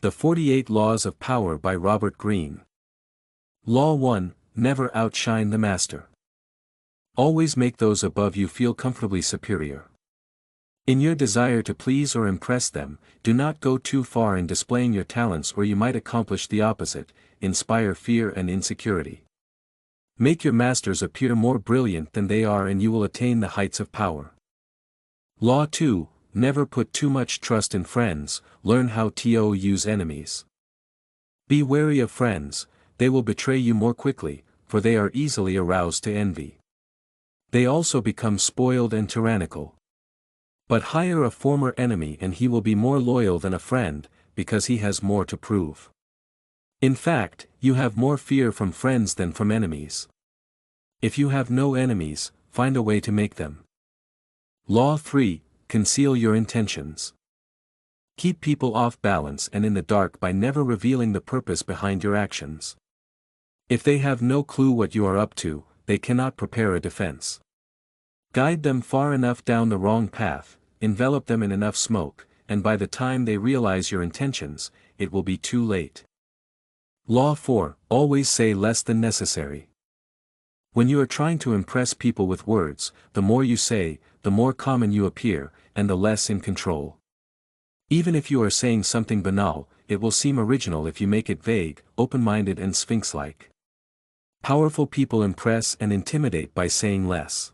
The 48 Laws of Power by Robert Greene. Law 1, Never outshine the master. Always make those above you feel comfortably superior. In your desire to please or impress them, do not go too far in displaying your talents, or you might accomplish the opposite, inspire fear and insecurity. Make your masters appear more brilliant than they are, and you will attain the heights of power. Law 2, Never put too much trust in friends, learn how to use enemies. Be wary of friends, they will betray you more quickly, for they are easily aroused to envy. They also become spoiled and tyrannical. But hire a former enemy and he will be more loyal than a friend, because he has more to prove. In fact, you have more fear from friends than from enemies. If you have no enemies, find a way to make them. Law 3, Conceal your intentions. Keep people off balance and in the dark by never revealing the purpose behind your actions. If they have no clue what you are up to, they cannot prepare a defense. Guide them far enough down the wrong path, envelop them in enough smoke, and by the time they realize your intentions, it will be too late. Law 4, Always say less than necessary. When you are trying to impress people with words, the more you say, the more common you appear, and the less in control. Even if you are saying something banal, it will seem original if you make it vague, open-minded and sphinx-like. Powerful people impress and intimidate by saying less.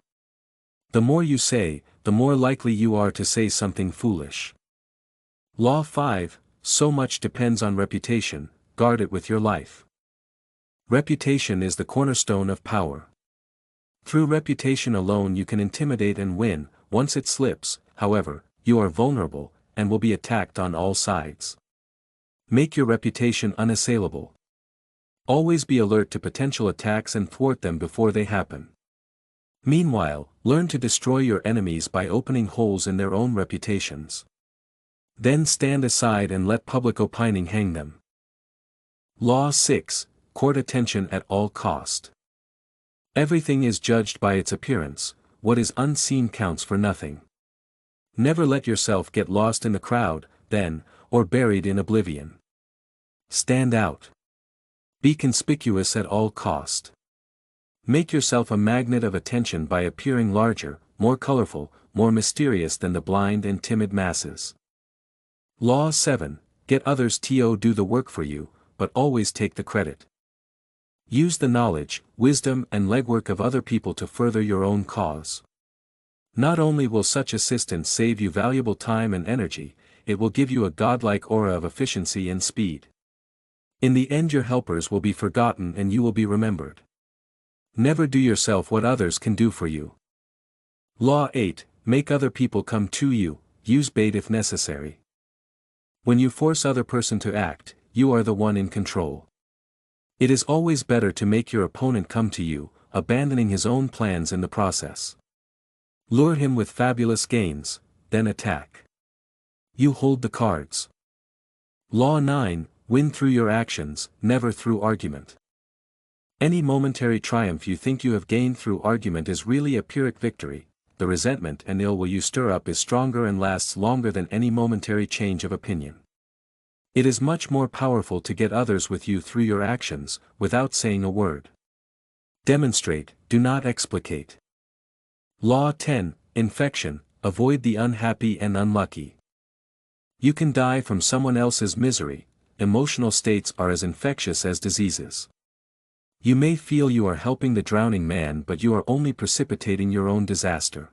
The more you say, the more likely you are to say something foolish. Law 5, So much depends on reputation, guard it with your life. Reputation is the cornerstone of power. Through reputation alone you can intimidate and win. Once it slips, however, you are vulnerable, and will be attacked on all sides. Make your reputation unassailable. Always be alert to potential attacks and thwart them before they happen. Meanwhile, learn to destroy your enemies by opening holes in their own reputations. Then stand aside and let public opining hang them. Law 6, Court attention at all cost. Everything is judged by its appearance, what is unseen counts for nothing. Never let yourself get lost in the crowd, then, or buried in oblivion. Stand out. Be conspicuous at all cost. Make yourself a magnet of attention by appearing larger, more colorful, more mysterious than the blind and timid masses. Law 7, Get others to do the work for you, but always take the credit. Use the knowledge, wisdom and legwork of other people to further your own cause. Not only will such assistance save you valuable time and energy, it will give you a godlike aura of efficiency and speed. In the end your helpers will be forgotten and you will be remembered. Never do yourself what others can do for you. Law 8, Make other people come to you, use bait if necessary. When you force other person to act, you are the one in control. It is always better to make your opponent come to you, abandoning his own plans in the process. Lure him with fabulous gains, then attack. You hold the cards. Law 9, Win through your actions, never through argument. Any momentary triumph you think you have gained through argument is really a Pyrrhic victory. The resentment and ill will you stir up is stronger and lasts longer than any momentary change of opinion. It is much more powerful to get others with you through your actions, without saying a word. Demonstrate, do not explicate. Law 10, Infection, avoid the unhappy and unlucky. You can die from someone else's misery. Emotional states are as infectious as diseases. You may feel you are helping the drowning man, but you are only precipitating your own disaster.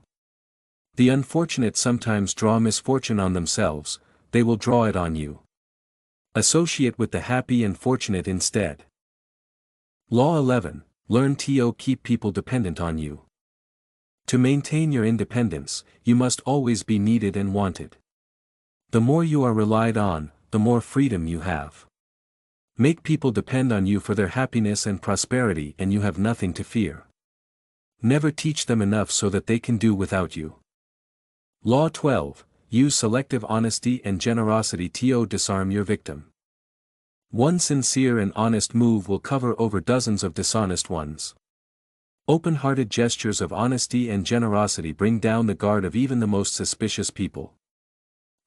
The unfortunate sometimes draw misfortune on themselves, they will draw it on you. Associate with the happy and fortunate instead. Law 11, Learn to keep people dependent on you. To maintain your independence, you must always be needed and wanted. The more you are relied on, the more freedom you have. Make people depend on you for their happiness and prosperity and you have nothing to fear. Never teach them enough so that they can do without you. Law 12, Use selective honesty and generosity to disarm your victim. One sincere and honest move will cover over dozens of dishonest ones. Open-hearted gestures of honesty and generosity bring down the guard of even the most suspicious people.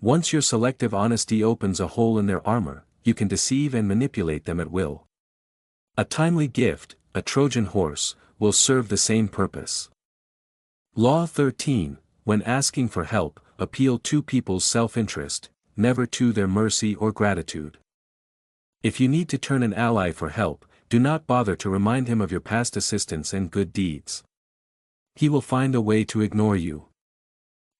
Once your selective honesty opens a hole in their armor, you can deceive and manipulate them at will. A timely gift, a Trojan horse, will serve the same purpose. Law 13, when asking for help, appeal to people's self-interest, never to their mercy or gratitude. If you need to turn an ally for help, do not bother to remind him of your past assistance and good deeds. He will find a way to ignore you.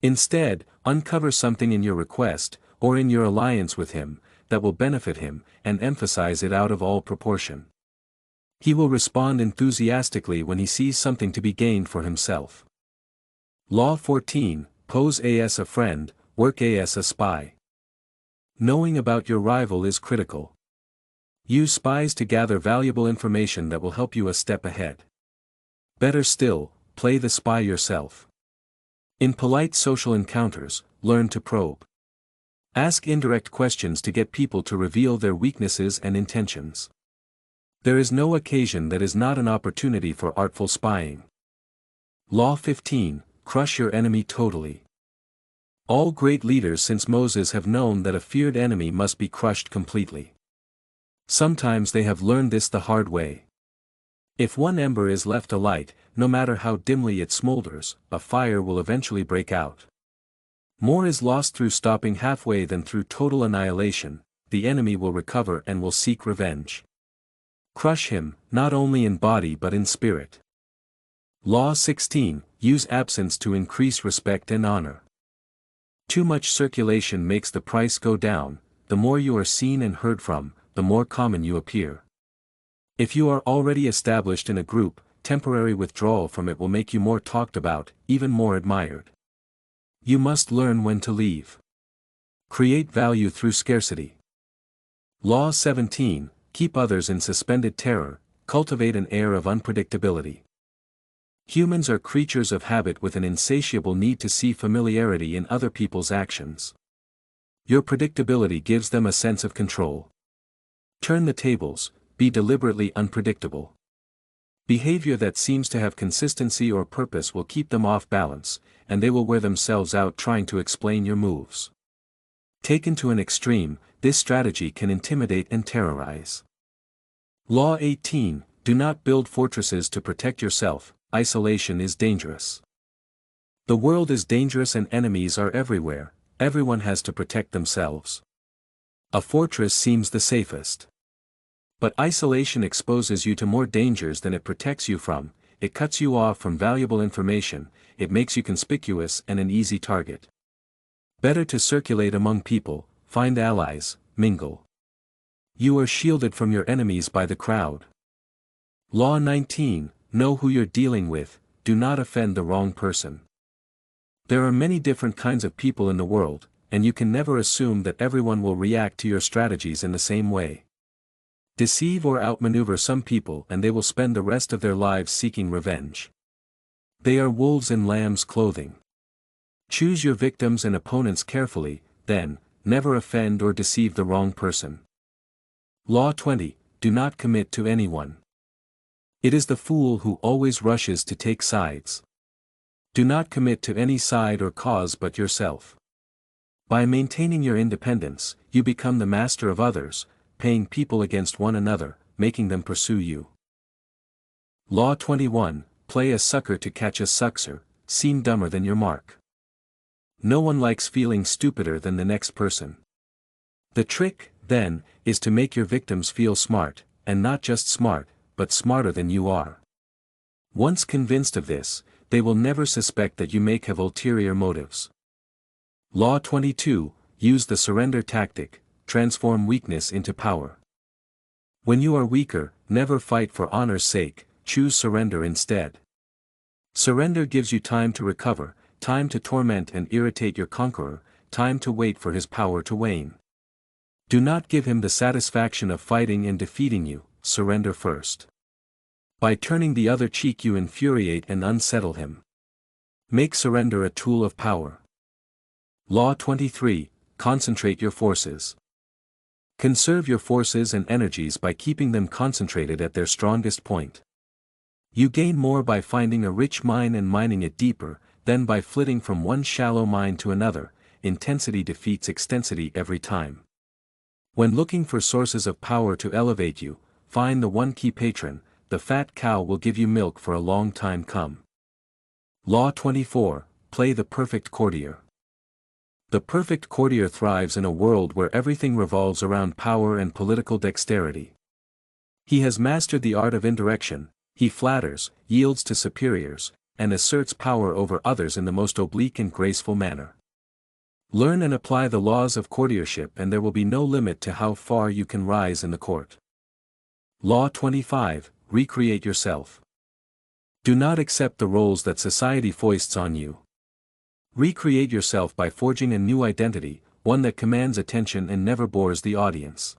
Instead, uncover something in your request, or in your alliance with him, that will benefit him, and emphasize it out of all proportion. He will respond enthusiastically when he sees something to be gained for himself. Law 14, pose as a friend, work as a spy. Knowing about your rival is critical. Use spies to gather valuable information that will help you a step ahead. Better still, play the spy yourself. In polite social encounters, learn to probe. Ask indirect questions to get people to reveal their weaknesses and intentions. There is no occasion that is not an opportunity for artful spying. Law 15, crush your enemy totally. All great leaders since Moses have known that a feared enemy must be crushed completely. Sometimes they have learned this the hard way. If one ember is left alight, no matter how dimly it smolders, a fire will eventually break out. More is lost through stopping halfway than through total annihilation. The enemy will recover and will seek revenge. Crush him, not only in body but in spirit. Law 16, use absence to increase respect and honor. Too much circulation makes the price go down. The more you are seen and heard from, the more common you appear. If you are already established in a group, temporary withdrawal from it will make you more talked about, even more admired. You must learn when to leave. Create value through scarcity. Law 17, keep others in suspended terror, cultivate an air of unpredictability. Humans are creatures of habit with an insatiable need to see familiarity in other people's actions. Your predictability gives them a sense of control. Turn the tables, be deliberately unpredictable. Behavior that seems to have consistency or purpose will keep them off balance, and they will wear themselves out trying to explain your moves. Taken to an extreme, this strategy can intimidate and terrorize. Law 18, do not build fortresses to protect yourself, isolation is dangerous. The world is dangerous and enemies are everywhere, everyone has to protect themselves. A fortress seems the safest. But isolation exposes you to more dangers than it protects you from. It cuts you off from valuable information, it makes you conspicuous and an easy target. Better to circulate among people, find allies, mingle. You are shielded from your enemies by the crowd. Law 19, know who you're dealing with, do not offend the wrong person. There are many different kinds of people in the world, and you can never assume that everyone will react to your strategies in the same way. Deceive or outmaneuver some people and they will spend the rest of their lives seeking revenge. They are wolves in lamb's clothing. Choose your victims and opponents carefully, then, never offend or deceive the wrong person. Law 20, do not commit to anyone. It is the fool who always rushes to take sides. Do not commit to any side or cause but yourself. By maintaining your independence, you become the master of others, paying people against one another, making them pursue you. Law 21, play a sucker to catch a sucker, seem dumber than your mark. No one likes feeling stupider than the next person. The trick, then, is to make your victims feel smart, and not just smart, but smarter than you are. Once convinced of this, they will never suspect that you may have ulterior motives. Law 22, use the surrender tactic, transform weakness into power. When you are weaker, never fight for honor's sake, choose surrender instead. Surrender gives you time to recover, time to torment and irritate your conqueror, time to wait for his power to wane. Do not give him the satisfaction of fighting and defeating you, surrender first. By turning the other cheek you infuriate and unsettle him. Make surrender a tool of power. Law 23, concentrate your forces. Conserve your forces and energies by keeping them concentrated at their strongest point. You gain more by finding a rich mine and mining it deeper, than by flitting from one shallow mine to another. Intensity defeats extensity every time. When looking for sources of power to elevate you, find the one key patron. The fat cow will give you milk for a long time come. Law 24, play the perfect courtier. The perfect courtier thrives in a world where everything revolves around power and political dexterity. He has mastered the art of indirection, he flatters, yields to superiors, and asserts power over others in the most oblique and graceful manner. Learn and apply the laws of courtiership and there will be no limit to how far you can rise in the court. Law 25, recreate yourself. Do not accept the roles that society foists on you. Recreate yourself by forging a new identity, one that commands attention and never bores the audience.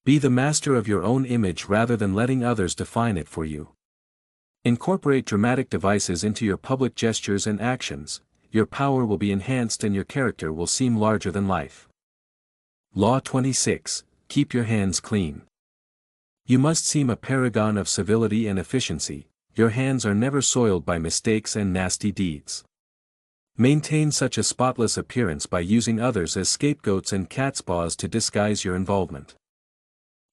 Be the master of your own image rather than letting others define it for you. Incorporate dramatic devices into your public gestures and actions, your power will be enhanced and your character will seem larger than life. Law 26, keep your hands clean. You must seem a paragon of civility and efficiency, your hands are never soiled by mistakes and nasty deeds. Maintain such a spotless appearance by using others as scapegoats and catspaws to disguise your involvement.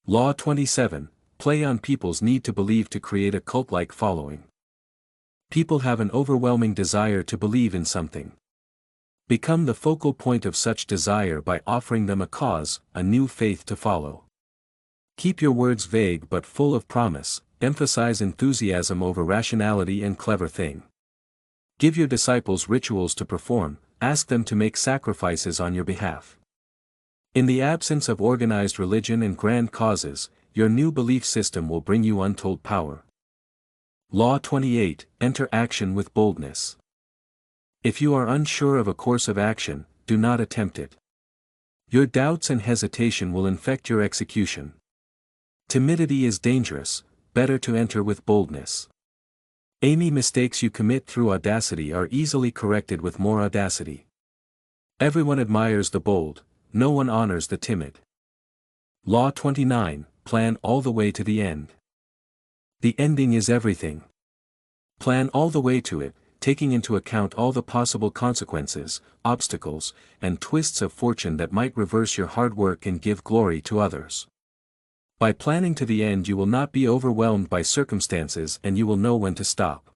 Law 27, play on people's need to believe to create a cult-like following. People have an overwhelming desire to believe in something. Become the focal point of such desire by offering them a cause, a new faith to follow. Keep your words vague but full of promise, emphasize enthusiasm over rationality and clever thing. Give your disciples rituals to perform, ask them to make sacrifices on your behalf. In the absence of organized religion and grand causes, your new belief system will bring you untold power. Law 28, enter action with boldness. If you are unsure of a course of action, do not attempt it. Your doubts and hesitation will infect your execution. Timidity is dangerous, better to enter with boldness. Any mistakes you commit through audacity are easily corrected with more audacity. Everyone admires the bold, no one honors the timid. Law 29, plan all the way to the end. The ending is everything. Plan all the way to it, taking into account all the possible consequences, obstacles, and twists of fortune that might reverse your hard work and give glory to others. By planning to the end you will not be overwhelmed by circumstances and you will know when to stop.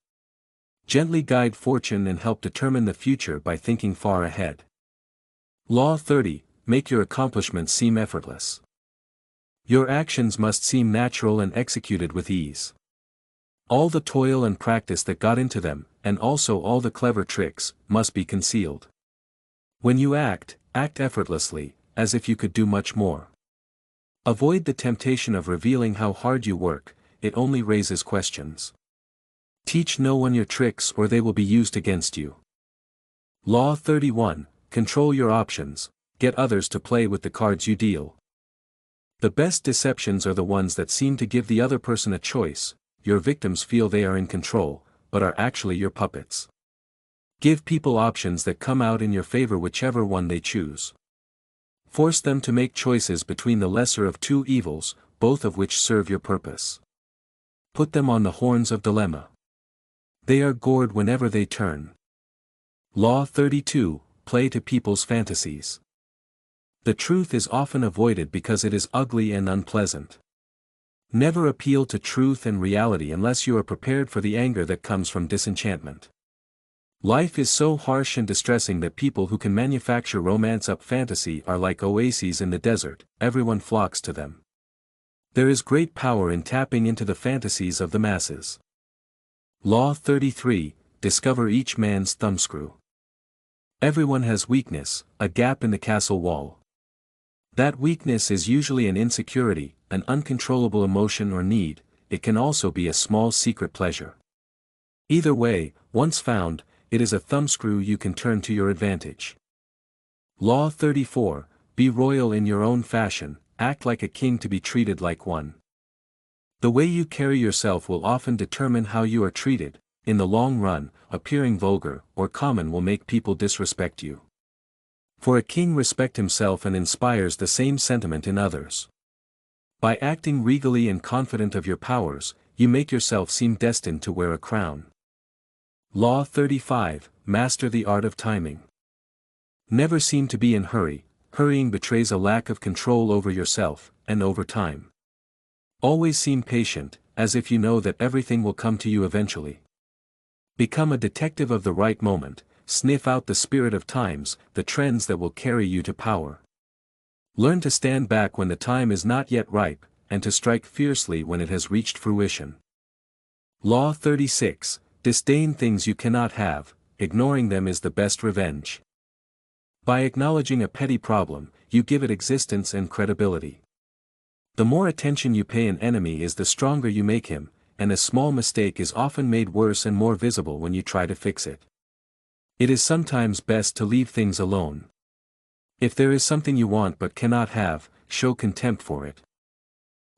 Gently guide fortune and help determine the future by thinking far ahead. Law 30, make your accomplishments seem effortless. Your actions must seem natural and executed with ease. All the toil and practice that got into them, and also all the clever tricks, must be concealed. When you act, act effortlessly, as if you could do much more. Avoid the temptation of revealing how hard you work, it only raises questions. Teach no one your tricks or they will be used against you. Law 31, control your options, get others to play with the cards you deal. The best deceptions are the ones that seem to give the other person a choice, your victims feel they are in control, but are actually your puppets. Give people options that come out in your favor whichever one they choose. Force them to make choices between the lesser of two evils, both of which serve your purpose. Put them on the horns of dilemma. They are gored whenever they turn. Law 32, play to people's fantasies. The truth is often avoided because it is ugly and unpleasant. Never appeal to truth and reality unless you are prepared for the anger that comes from disenchantment. Life is so harsh and distressing that people who can manufacture romance up fantasy are like oases in the desert, everyone flocks to them. There is great power in tapping into the fantasies of the masses. Law 33, discover each man's thumbscrew. Everyone has weakness, a gap in the castle wall. That weakness is usually an insecurity, an uncontrollable emotion or need, it can also be a small secret pleasure. Either way, once found, it is a thumbscrew you can turn to your advantage. Law 34, be royal in your own fashion, act like a king to be treated like one. The way you carry yourself will often determine how you are treated, in the long run, appearing vulgar or common will make people disrespect you. For a king respects himself and inspires the same sentiment in others. By acting regally and confident of your powers, you make yourself seem destined to wear a crown. Law 35, master the art of timing. Never seem to be in hurry, hurrying betrays a lack of control over yourself, and over time. Always seem patient, as if you know that everything will come to you eventually. Become a detective of the right moment, sniff out the spirit of times, the trends that will carry you to power. Learn to stand back when the time is not yet ripe, and to strike fiercely when it has reached fruition. Law 36, disdain things you cannot have, ignoring them is the best revenge. By acknowledging a petty problem, you give it existence and credibility. The more attention you pay an enemy is the stronger you make him, and a small mistake is often made worse and more visible when you try to fix it. It is sometimes best to leave things alone. If there is something you want but cannot have, show contempt for it.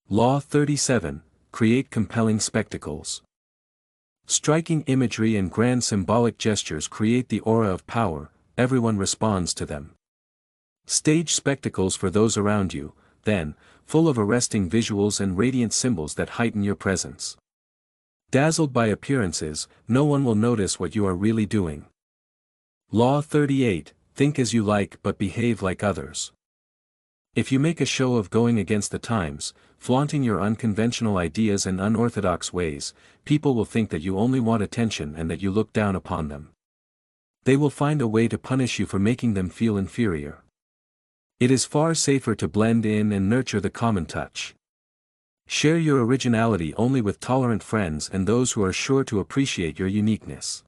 Law 37, create compelling spectacles. Striking imagery and grand symbolic gestures create the aura of power, everyone responds to them. Stage spectacles for those around you, then, full of arresting visuals and radiant symbols that heighten your presence. Dazzled by appearances, no one will notice what you are really doing. Law 38, think as you like but behave like others. If you make a show of going against the times, flaunting your unconventional ideas and unorthodox ways, people will think that you only want attention and that you look down upon them. They will find a way to punish you for making them feel inferior. It is far safer to blend in and nurture the common touch. Share your originality only with tolerant friends and those who are sure to appreciate your uniqueness.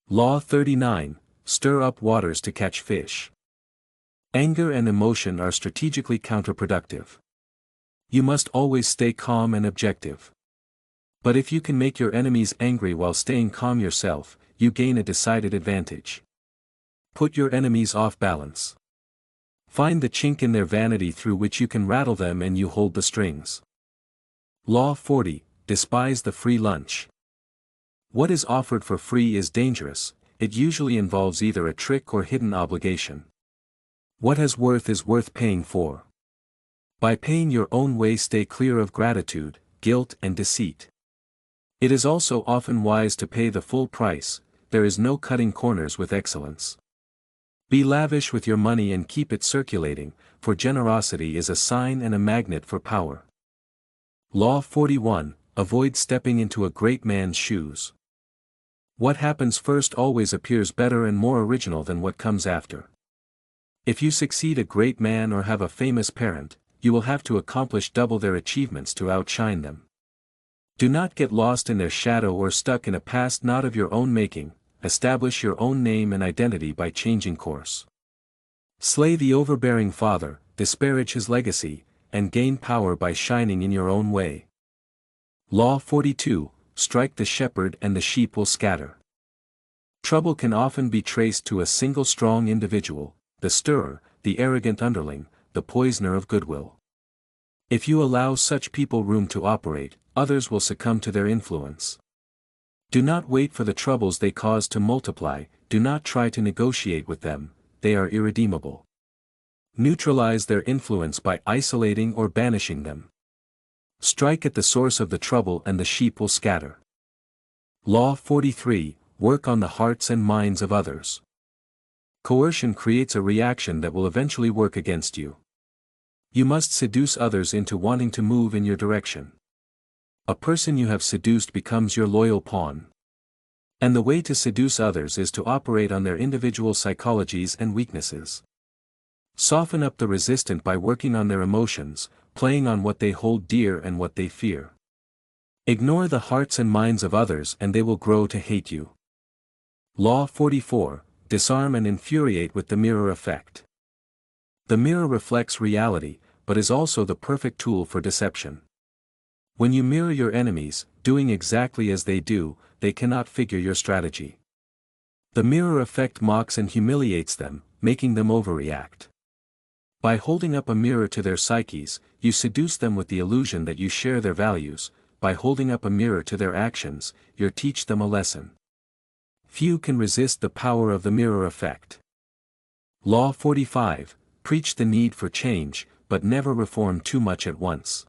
Law 39, stir up waters to catch fish. Anger and emotion are strategically counterproductive. You must always stay calm and objective. But if you can make your enemies angry while staying calm yourself, you gain a decided advantage. Put your enemies off balance. Find the chink in their vanity through which you can rattle them and you hold the strings. Law 40, despise the free lunch. What is offered for free is dangerous, it usually involves either a trick or hidden obligation. What has worth is worth paying for. By paying your own way, stay clear of gratitude, guilt and deceit. It is also often wise to pay the full price, there is no cutting corners with excellence. Be lavish with your money and keep it circulating, for generosity is a sign and a magnet for power. Law 41, avoid stepping into a great man's shoes. What happens first always appears better and more original than what comes after. If you succeed a great man or have a famous parent, you will have to accomplish double their achievements to outshine them. Do not get lost in their shadow or stuck in a past not of your own making, establish your own name and identity by changing course. Slay the overbearing father, disparage his legacy, and gain power by shining in your own way. Law 42, strike the shepherd and the sheep will scatter. Trouble can often be traced to a single strong individual, the stirrer, the arrogant underling, the poisoner of goodwill. If you allow such people room to operate, others will succumb to their influence. Do not wait for the troubles they cause to multiply, do not try to negotiate with them, they are irredeemable. Neutralize their influence by isolating or banishing them. Strike at the source of the trouble and the sheep will scatter. Law 43, work on the hearts and minds of others. Coercion creates a reaction that will eventually work against you. You must seduce others into wanting to move in your direction. A person you have seduced becomes your loyal pawn. And the way to seduce others is to operate on their individual psychologies and weaknesses. Soften up the resistant by working on their emotions, playing on what they hold dear and what they fear. Ignore the hearts and minds of others and they will grow to hate you. Law 44, disarm and infuriate with the mirror effect. The mirror reflects reality, but is also the perfect tool for deception. When you mirror your enemies, doing exactly as they do, they cannot figure your strategy. The mirror effect mocks and humiliates them, making them overreact. By holding up a mirror to their psyches, you seduce them with the illusion that you share their values. By holding up a mirror to their actions, you teach them a lesson. Few can resist the power of the mirror effect. Law 45, preach the need for change, but never reform too much at once.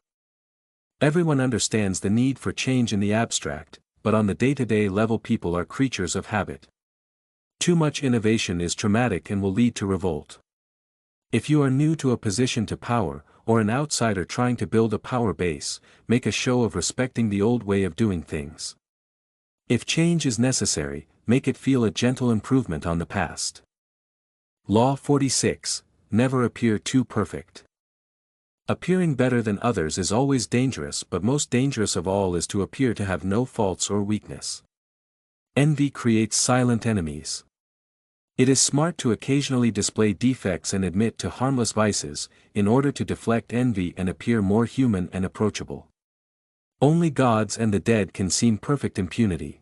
Everyone understands the need for change in the abstract, but on the day-to-day level people are creatures of habit. Too much innovation is traumatic and will lead to revolt. If you are new to a position to power, or an outsider trying to build a power base, make a show of respecting the old way of doing things. If change is necessary, make it feel a gentle improvement on the past. Law 46, never appear too perfect. Appearing better than others is always dangerous, but most dangerous of all is to appear to have no faults or weakness. Envy creates silent enemies. It is smart to occasionally display defects and admit to harmless vices, in order to deflect envy and appear more human and approachable. Only gods and the dead can seem perfect impunity.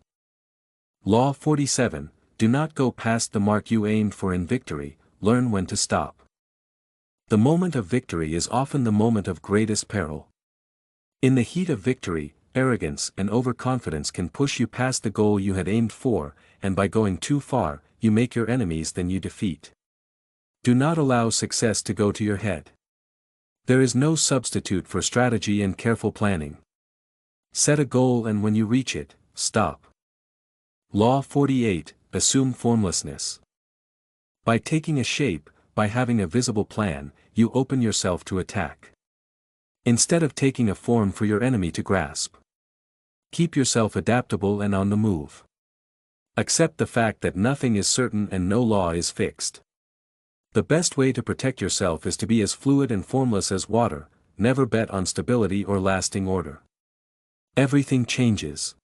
Law 47, do not go past the mark you aimed for in victory, learn when to stop. The moment of victory is often the moment of greatest peril. In the heat of victory, arrogance and overconfidence can push you past the goal you had aimed for, and by going too far, you make your enemies than you defeat. Do not allow success to go to your head. There is no substitute for strategy and careful planning. Set a goal and when you reach it, stop. Law 48, assume formlessness. By taking a shape, by having a visible plan, you open yourself to attack. Instead of taking a form for your enemy to grasp. Keep yourself adaptable and on the move. Accept the fact that nothing is certain and no law is fixed. The best way to protect yourself is to be as fluid and formless as water, never bet on stability or lasting order. Everything changes.